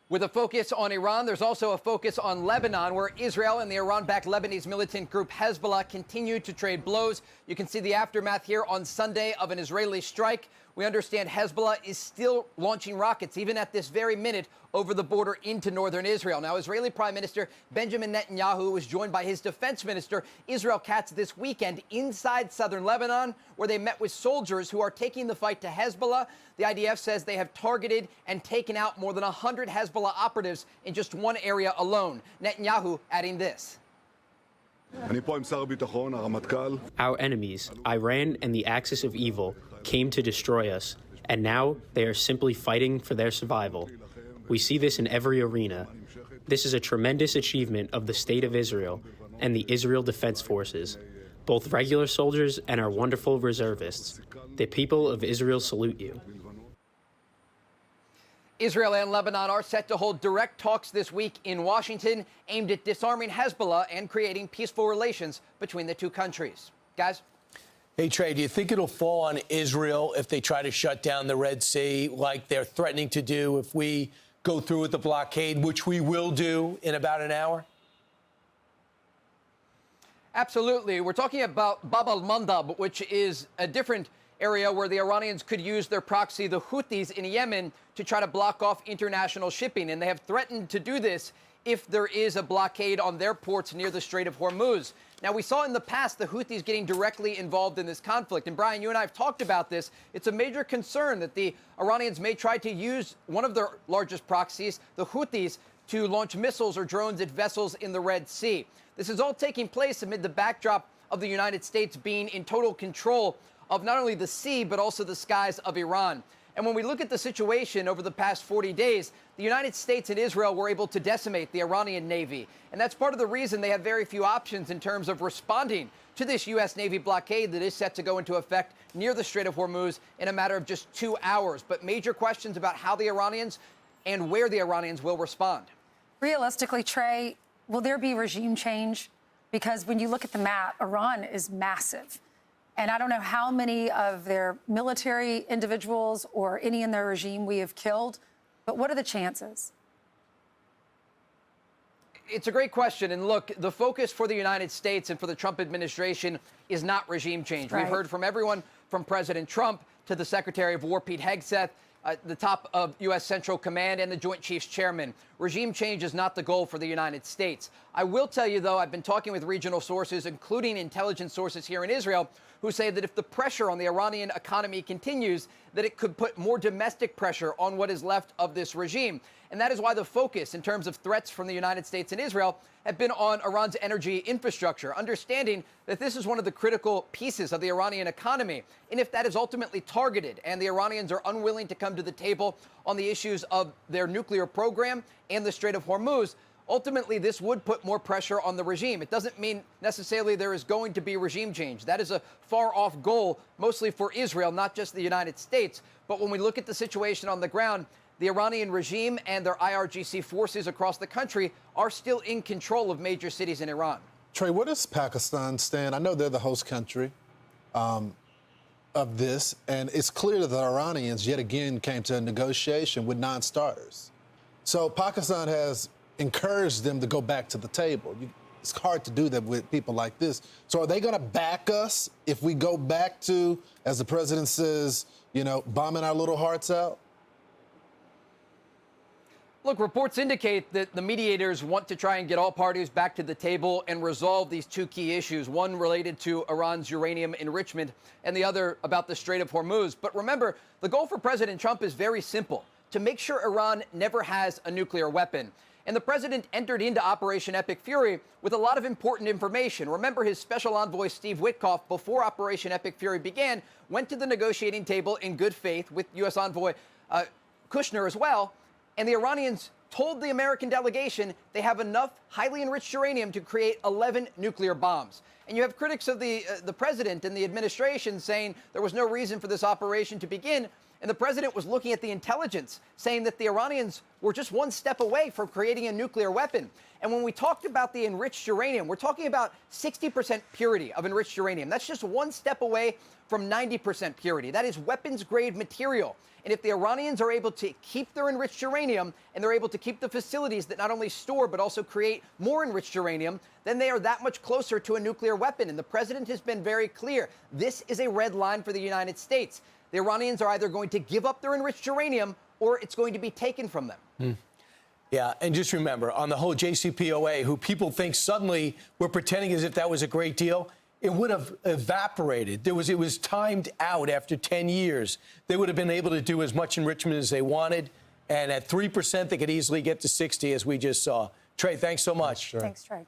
With a focus on Iran, there's also a focus on Lebanon, where Israel and the Iran-backed Lebanese militant group Hezbollah continue to trade blows. You can see the aftermath here on Sunday of an Israeli strike. We understand Hezbollah is still launching rockets, even at this very minute, over the border into northern Israel. Now, Israeli Prime Minister Benjamin Netanyahu was joined by his defense minister, Israel Katz, this weekend inside southern Lebanon, where they met with soldiers who are taking the fight to Hezbollah. The IDF says they have targeted and taken out more than 100 Hezbollah operatives in just one area alone. Netanyahu adding this. Our enemies, Iran and the axis of evil, came to destroy us, and now they are simply fighting for their survival. We see this in every arena. This is a tremendous achievement of the State of Israel and the Israel Defense Forces, both regular soldiers and our wonderful reservists. The people of Israel salute you. Israel and Lebanon are set to hold direct talks this week in Washington aimed at disarming Hezbollah and creating peaceful relations between the two countries. Guys? Hey, Trey, do you think it'll fall on Israel if they try to shut down the Red Sea like they're threatening to do if we go through with the blockade, which we will do in about an hour? Absolutely. We're talking about Bab al-Mandab, which is a different area where the Iranians could use their proxy, the Houthis in Yemen, to try to block off international shipping. And they have threatened to do this if there is a blockade on their ports near the Strait of Hormuz. Now, we saw in the past the Houthis getting directly involved in this conflict. And, Brian, you and I have talked about this. It's a major concern that the Iranians may try to use one of their largest proxies, the Houthis, to launch missiles or drones at vessels in the Red Sea. This is all taking place amid the backdrop of the United States being in total control of not only the sea, but also the skies of Iran. And when we look at the situation over the past 40 days, the United States and Israel were able to decimate the Iranian Navy. And that's part of the reason they have very few options in terms of responding to this U.S. Navy blockade that is set to go into effect near the Strait of Hormuz in a matter of just 2 hours. But major questions about how the Iranians and where the Iranians will respond. Realistically, Trey, will there be regime change? Because when you look at the map, Iran is massive. And I don't know how many of their military individuals or any in their regime we have killed, but what are the chances? It's a great question. And look, the focus for the United States and for the Trump administration is not regime change. Right. We've heard from everyone from President Trump to the Secretary of War, Pete Hegseth, the top of U.S. Central Command and the Joint Chiefs Chairman. Regime change is not the goal for the United States. I will tell you, though, I've been talking with regional sources, including intelligence sources here in Israel, who say that if the pressure on the Iranian economy continues, that it could put more domestic pressure on what is left of this regime. And that is why the focus in terms of threats from the United States and Israel have been on Iran's energy infrastructure, understanding that this is one of the critical pieces of the Iranian economy. And if that is ultimately targeted and the Iranians are unwilling to come to the table on the issues of their nuclear program and the Strait of Hormuz, ultimately this would put more pressure on the regime. It doesn't mean necessarily there is going to be regime change. That is a far-off goal, mostly for Israel, not just the United States. But when we look at the situation on the ground, the Iranian regime and their IRGC forces across the country are still in control of major cities in Iran. Trey, where does Pakistan stand? I know they're the host country of this, and it's clear that the Iranians yet again came to a negotiation with non-starters. So Pakistan has encouraged them to go back to the table. It's hard to do that with people like this. So are they going to back us if we go back to, as the president says, bombing our little hearts out? Look, reports indicate that the mediators want to try and get all parties back to the table and resolve these two key issues, one related to Iran's uranium enrichment and the other about the Strait of Hormuz. But remember, the goal for President Trump is very simple, to make sure Iran never has a nuclear weapon. And the president entered into Operation Epic Fury with a lot of important information. Remember, his special envoy, Steve Witkoff, before Operation Epic Fury began, went to the negotiating table in good faith with U.S. envoy Kushner as well. And the Iranians told the American delegation they have enough highly enriched uranium to create 11 nuclear bombs. And you have critics of the president and the administration saying there was no reason for this operation to begin. And the president was looking at the intelligence, saying that the Iranians were just one step away from creating a nuclear weapon. And when we talked about the enriched uranium, we're talking about 60% purity of enriched uranium. That's just one step away from 90% purity. That is weapons-grade material. And if the Iranians are able to keep their enriched uranium and they're able to keep the facilities that not only store but also create more enriched uranium, then they are that much closer to a nuclear weapon. And the president has been very clear. This is a red line for the United States. The Iranians are either going to give up their enriched uranium or it's going to be taken from them. Yeah, and just remember, on the whole JCPOA, who people think suddenly we're pretending as if that was a great deal, it would have evaporated. It was timed out after 10 years. They would have been able to do as much enrichment as they wanted, and at 3%, they could easily get to 60, as we just saw. Trey, thanks so much. Thanks, Trey.